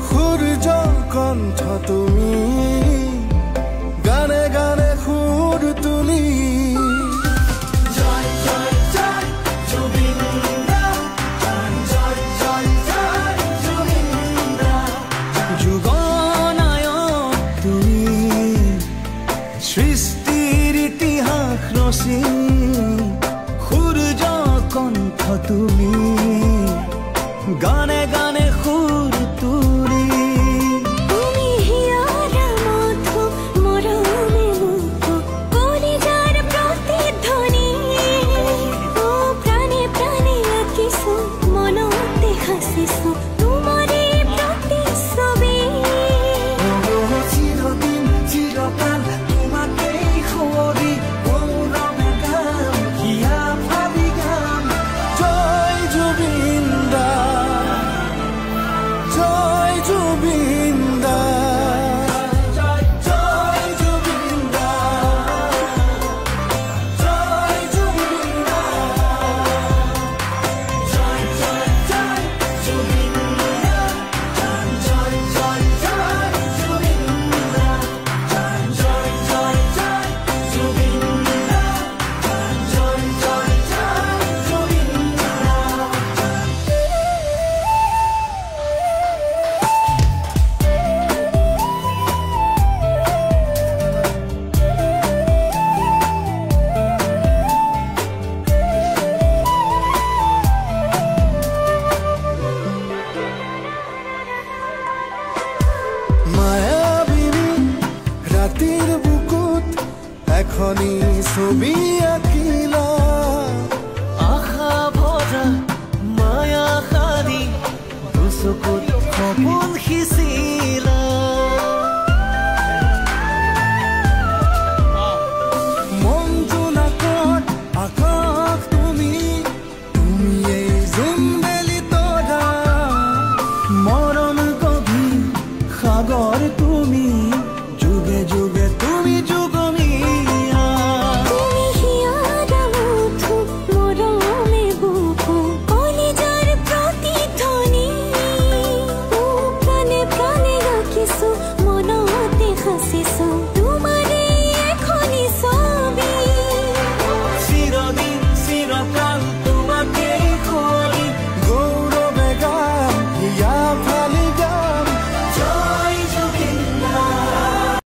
সূর্য কণ্ঠ তুমি গানে গানে সুর তুলি জয় জয় জয় জুবিন দা জয় জয় জয় জুবিন দা যুগনায়ক তুমি সৃষ্টির ইতিহাস রচি সূর্য কণ্ঠ তুমি গানে গানে সুর তুলি তুমি হিয়ারা মধু মরমে মুখ কলিজার প্রতিধ্বনি ও প্রাণে প্রাণে আঁকিছো মনতে হাসিছো তোমারে প্রতিচ্ছবি চিরদিন চিরকাল তোমাকেই সুঁৱৰি গৌৰৱে গাম হিয়া ভাবি গাম জয় জুবিন দা জয় জুবিন দা জয় জয় জুবিন দা জয় জুবিন দা জয় জয় জয় জুবিন দা জয় জয় জয় জুবিন দা জয় জয় জয় জুবিন দা জয় জয় জয় জুবিন মায়াবিনী রাতের বুকুত এখনি ছবি আঁকিলা আশা ভরা মায়া সারি দুচকুত সপোন সিঁচিলা মন জোনাকত আকাশ তুমি তুমিয়েই জোনবেলি তৰা মৰম গভীৰ সাগৰ তুমি যুগে যুগে তুমি যুগমিয়া তুমি হিয়াৰা মধু মৰমে বুক কলিজাৰ প্ৰতিধ্বনি ও প্ৰাণে প্ৰাণে আঁকিছো